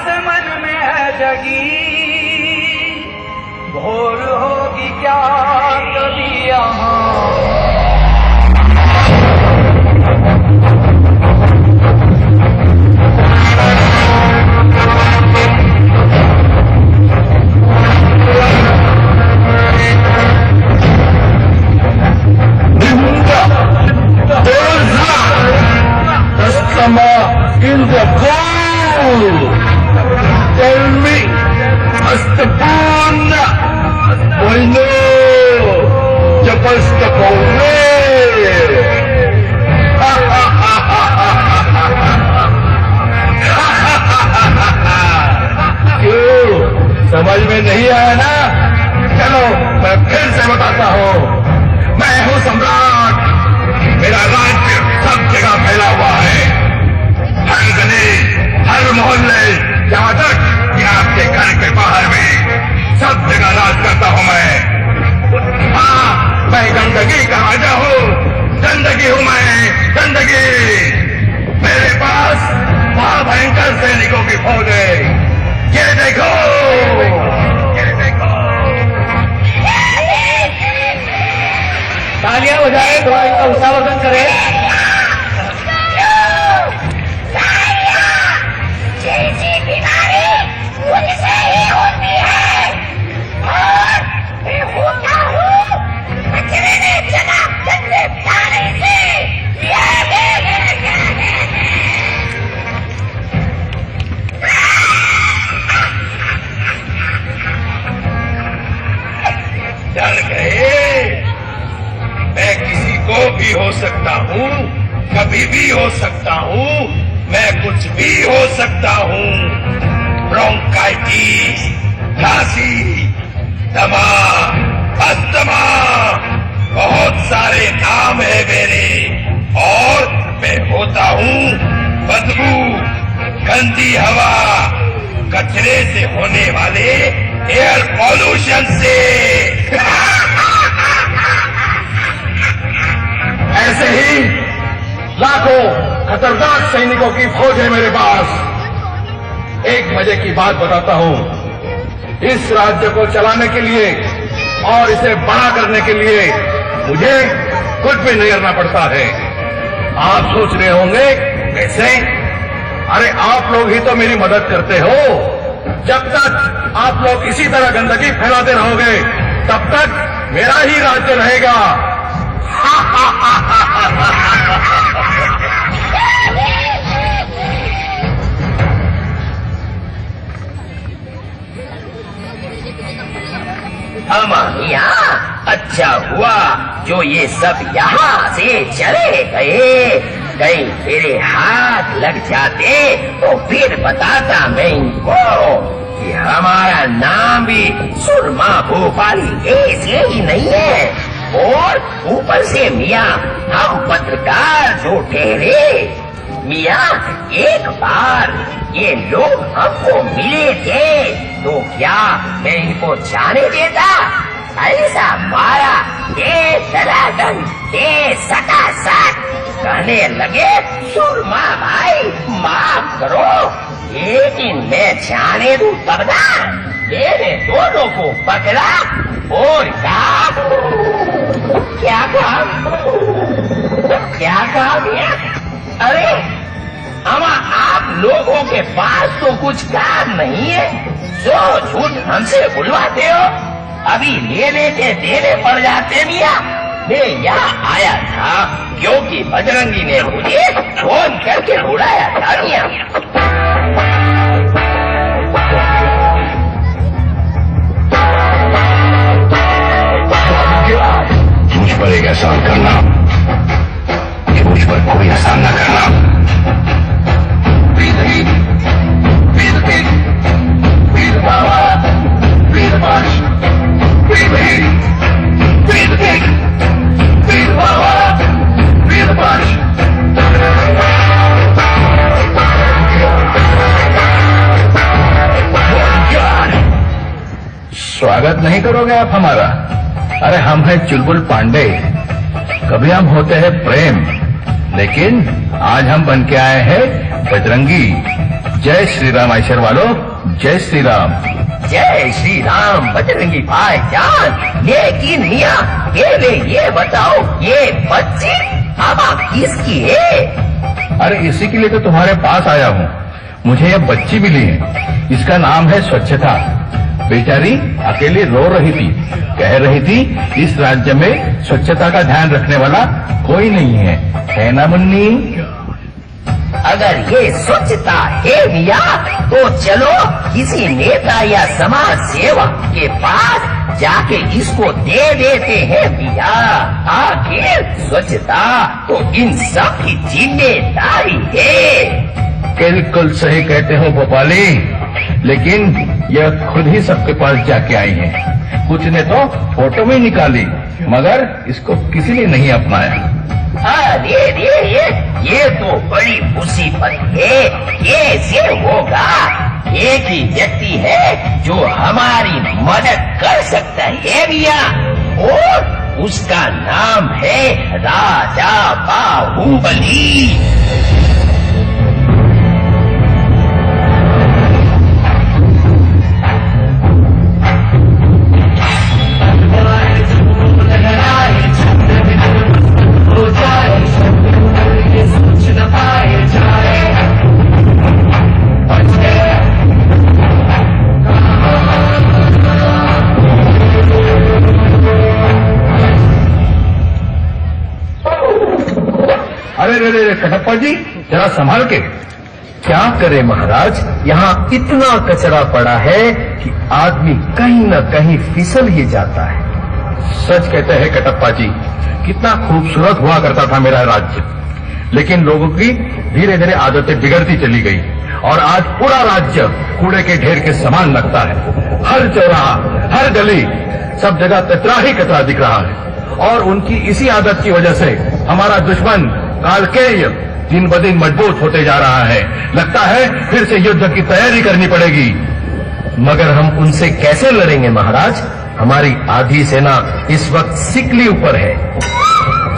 समझ में है जगी, भोर होगी क्या कभी यहाँ। In the cold, tell me, Astapurna, I know, Japastapurna. क्यों समझ में नहीं आया ना? चलो मैं फिर से बताता हूँ। मैं हूँ सम्राट, मेरा राज्य सब जगह फैला हुआ है। हर गली, हर मोहल्ले, यहाँ तक कि आपके घर के बाहर में सब जगह राज करता हूँ मैं। हाँ, मैं गंदगी का राजा हूँ, गंदगी हूँ मैं, गंदगी। मेरे पास महाभयंकर सैनिकों की फौज है। ये देखो, ये देखो। तालियां बजाएं, थोड़ा इनका उत्साहवर्धन करें। डर गए? मैं किसी को भी हो सकता हूँ, कभी भी हो सकता हूँ, मैं कुछ भी हो सकता हूँ। ब्रोंकाइटिस, खांसी, दमा, अस्थमा, बहुत सारे नाम है मेरे। और मैं होता हूँ बदबू, गंदी हवा, कचरे से होने वाले एयर पॉल्यूशन से। ऐसे ही लाखों खतरनाक सैनिकों की फौज है मेरे पास। एक मजे की बात बताता हूँ, इस राज्य को चलाने के लिए और इसे बड़ा करने के लिए मुझे कुछ भी नहीं करना पड़ता है। आप सोच रहे होंगे कैसे? अरे आप लोग ही तो मेरी मदद करते हो। जब तक आप लोग इसी तरह गंदगी फैलाते रहोगे तब तक मेरा ही राज्य रहेगा। यहाँ अच्छा हुआ जो ये सब यहाँ से चले गए। कहीं मेरे हाथ लग जाते तो फिर बताता मैं इनको कि हमारा नाम भी सुरमा भोपाली ऐसे ही नहीं है। और ऊपर से मियाँ हम पत्रकार जो ठहरे, मियाँ एक बार ये लोग हमको मिले थे तो क्या मैं इनको जाने देता? ऐसा मारा ये दलादन ये सटासट कहने लगे, सुरमा भाई माफ करो, लेकिन मैं जाने दूं तब ना। मैंने दोनों को पकड़ा और कहा, क्या कहा भैया? अरे अमा आप लोगों के पास तो कुछ काम नहीं है, जो झूठ हमसे बुलवाते हो अभी लेने के देने पड़ जाते मियाँ। मैं यहाँ आया था क्योंकि बजरंगी ने मुझे फोन करके बुलाया था मियाँ। मुझ पर एक एहसान करना कि मुझ पर कोई एहसान न करना। स्वागत नहीं करोगे आप हमारा? अरे हम हैं चुलबुल पांडे, कभी हम होते हैं प्रेम, लेकिन आज हम बन के आए हैं बजरंगी। जय श्री राम ऐश्वर वालों, जय श्री राम। जय श्री राम बजरंगी भाईजान। लेकिन मियाँ पहले ये बताओ, ये बच्ची हवा किसकी है? अरे इसी के लिए तो तुम्हारे पास आया हूँ। मुझे यह बच्ची मिली है, इसका नाम है स्वच्छता। बेचारी अकेली रो रही थी, कह रही थी इस राज्य में स्वच्छता का ध्यान रखने वाला कोई नहीं है ना मुन्नी? अगर ये स्वच्छता है मियाँ, तो चलो किसी नेता या समाज सेवक के पास जाके इसको दे देते हैं मियाँ। आखिर स्वच्छता तो इन सब की जिम्मेदारी है। बिल्कुल सही कहते हो भोपाली, लेकिन यह खुद ही सबके पास जाके आई है। कुछ ने तो फोटो में निकाली, मगर इसको किसी ने नहीं अपनाया। अरे ये तो बड़ी मुसीबत है। कैसे होगा? एक ही व्यक्ति है जो हमारी मदद कर सकता है भैया, और उसका नाम है राजा बाहुबली। अरे कटप्पा जी, जरा संभाल के। क्या करे महाराज, यहाँ इतना कचरा पड़ा है कि आदमी कहीं न कहीं फिसल ही जाता है। सच कहते हैं कटप्पा जी, कितना खूबसूरत हुआ करता था मेरा राज्य, लेकिन लोगों की धीरे धीरे आदतें बिगड़ती चली गई और आज पूरा राज्य कूड़े के ढेर के समान लगता है। हर चौराहा, हर गली, सब जगह कचरा ही कचरा दिख रहा है। और उनकी इसी आदत की वजह से हमारा दुश्मन कालकेय दिन ब दिन मजबूत होते जा रहा है। लगता है फिर से युद्ध की तैयारी करनी पड़ेगी। मगर हम उनसे कैसे लड़ेंगे महाराज? हमारी आधी सेना इस वक्त सिकली ऊपर है।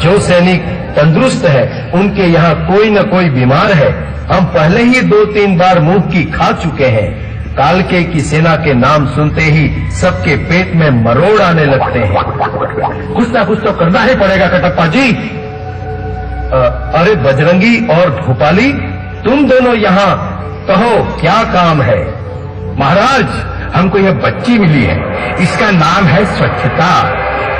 जो सैनिक तंदुरुस्त है, उनके यहाँ कोई न कोई बीमार है। हम पहले ही 2-3 बार मुंह की खा चुके हैं। कालके की सेना के नाम सुनते ही सबके पेट में मरोड़ आने लगते हैं। कुछ ना कुछ तो करना ही पड़ेगा कटप्पा जी। अरे बजरंगी और भोपाली, तुम दोनों यहाँ, कहो क्या काम है? महाराज, हमको यह बच्ची मिली है, इसका नाम है स्वच्छता।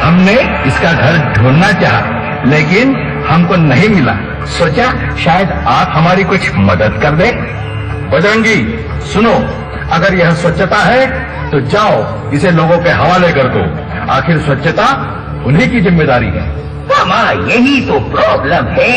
हमने इसका घर ढूंढना चाहा, लेकिन हमको नहीं मिला। सोचा शायद आप हमारी कुछ मदद कर दे। बजरंगी सुनो, अगर यह स्वच्छता है तो जाओ इसे लोगों के हवाले कर दो। आखिर स्वच्छता उन्हीं की जिम्मेदारी है। हमारा यही तो प्रॉब्लम है।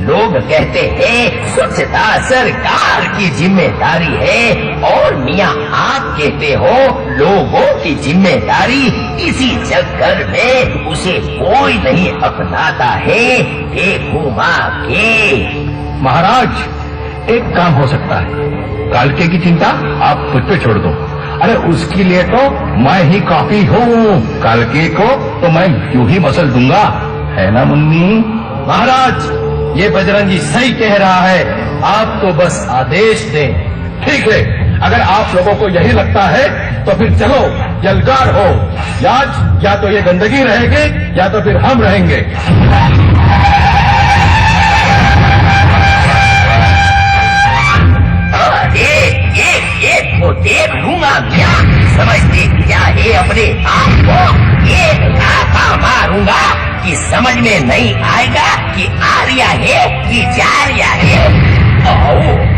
लोग कहते हैं स्वच्छता सरकार की जिम्मेदारी है, और मियाँ आप कहते हो लोगों की जिम्मेदारी। इसी चक्कर में उसे कोई नहीं अपनाता है। देखो माँ के महाराज, एक काम हो सकता है। कालके की चिंता आप खुद पे छोड़ दो। अरे उसके लिए तो मैं ही काफी हूँ। कालके को तो मैं यूं ही मसल दूंगा, है ना मुन्नी? महाराज, ये बजरंगी सही कह रहा है। आप तो बस आदेश दें। ठीक है, अगर आप लोगों को यही लगता है तो फिर चलो जलकार हो। आज या तो ये गंदगी रहेगी या तो फिर हम रहेंगे। तो देख लूंगा क्या? समझते क्या है अपने आप को? एक लाथा मारूंगा कि समझ में नहीं आएगा कि आर्या है कि जारिया है। आओ,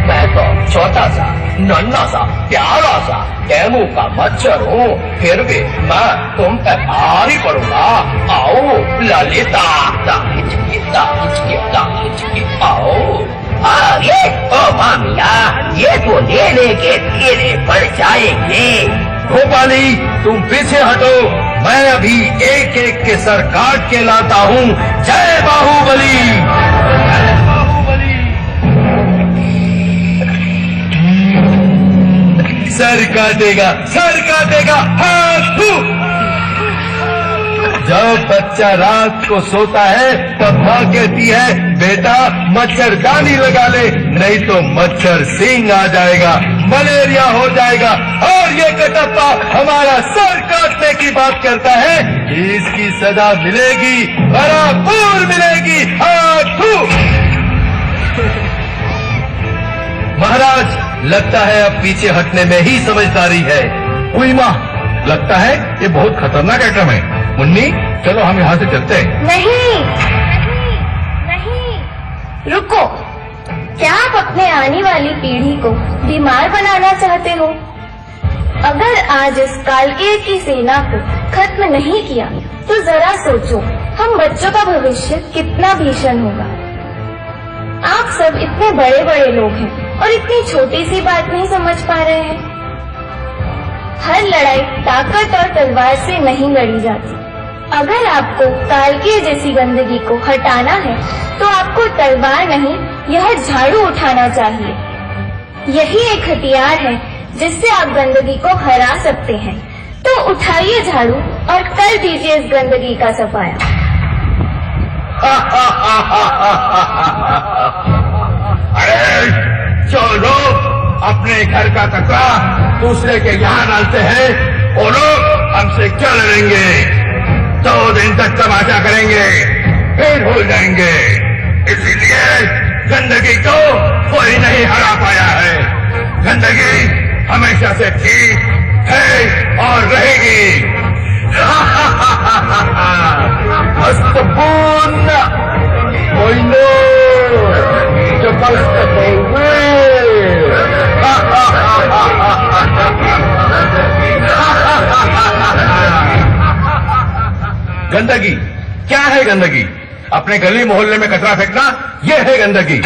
मैं तो छोटा सा, नन्हा सा, प्यारा सा डेंगू का मच्छर हूँ, फिर भी मैं तुम पे भारी पड़ूंगा। आओ ललिता, आओ। अरे ओ मामिया, ये तो लेने के तेरे पड़ जाएंगे। भोपाली, तुम पीछे हटो, मैं अभी एक एक के सर काट के लाता हूँ। जय बाहुबली। सर काटेगा। हाँ, जब बच्चा रात को सोता है तब माँ कहती है लेकिन बेटा मच्छरदानी लगा ले, नहीं तो मच्छर सिंह आ जाएगा, मलेरिया हो जाएगा। और ये कटप्पा हमारा सर काटने की बात करता है, इसकी सजा मिलेगी, भरपूर मिलेगी। हाथू महाराज, लगता है अब पीछे हटने में ही समझदारी है। हुई माँ, लगता है ये बहुत खतरनाक आइटम है। मुन्नी, चलो हम यहाँ से चलते हैं। नहीं नहीं, रुको। क्या आप अपने आने वाली पीढ़ी को बीमार बनाना चाहते हो? अगर आज इस कालकेय की सेना को खत्म नहीं किया तो जरा सोचो हम बच्चों का भविष्य कितना भीषण होगा। आप सब इतने बड़े बड़े लोग हैं और इतनी छोटी सी बात नहीं समझ पा रहे हैं। हर लड़ाई ताकत और तलवार से नहीं लड़ी जाती। अगर आपको कालकेय जैसी गंदगी को हटाना है तो आपको तलवार नहीं, यह झाड़ू उठाना चाहिए। यही एक हथियार है जिससे आप गंदगी को हरा सकते हैं। तो उठाइए झाड़ू और कर दीजिए इस गंदगी का सफाया। अरे जो लोग अपने घर का कचरा दूसरे के यहाँ डालते हैं, वो लोग हमसे क्या लड़ेंगे? 2 दिन तक तमाशा करेंगे, फिर भूल जाएंगे। इसीलिए गंदगी को कोई नहीं हरा पाया है। गंदगी हमेशा से थी, है और रहेगी। Astapuna! Oino! गंदगी क्या है? गंदगी अपने गली मोहल्ले में कचरा फेंकना, यह है गंदगी।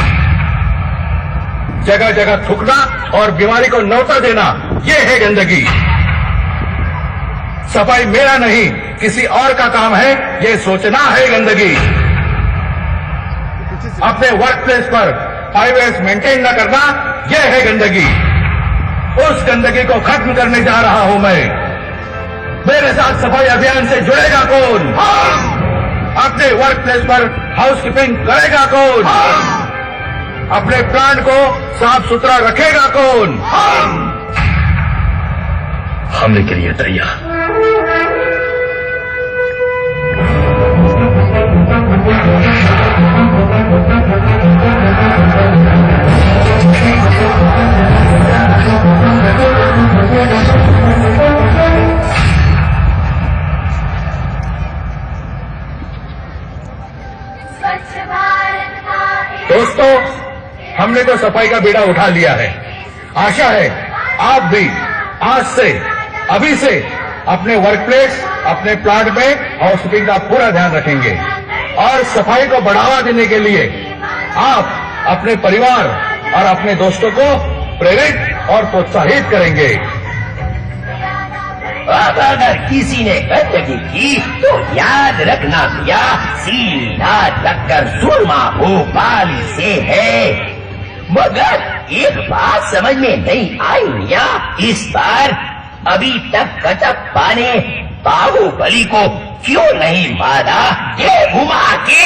जगह जगह थूकना और बीमारी को न्योता देना, यह है गंदगी। सफाई मेरा नहीं, किसी और का काम है, ये सोचना है गंदगी। अपने वर्क प्लेस पर हाईवेज मेंटेन न करना, यह है गंदगी। उस गंदगी को खत्म करने जा रहा हूं मैं। मेरे साथ सफाई अभियान से जुड़ेगा कौन? अपने वर्क प्लेस पर हाउसकीपिंग करेगा कौन? अपने प्लांट को साफ सुथरा रखेगा कौन? हमने के लिए तैयार। दोस्तों, हमने तो सफाई का बीड़ा उठा लिया है। आशा है आप भी आज से, अभी से अपने वर्क प्लेस, अपने प्लांट में हाउसकीपिंग का पूरा ध्यान रखेंगे और सफाई को बढ़ावा देने के लिए आप अपने परिवार और अपने दोस्तों को प्रेरित और प्रोत्साहित करेंगे। अब अगर किसी ने गंदगी की तो याद रखना भैया, सीधा टक्कर सुरमा भोपाली से है। मगर एक बात समझ में नहीं आई भैया, इस बार अभी तक कटप्पा ने बाहुबली को क्यों नहीं मारा? ये घुमा के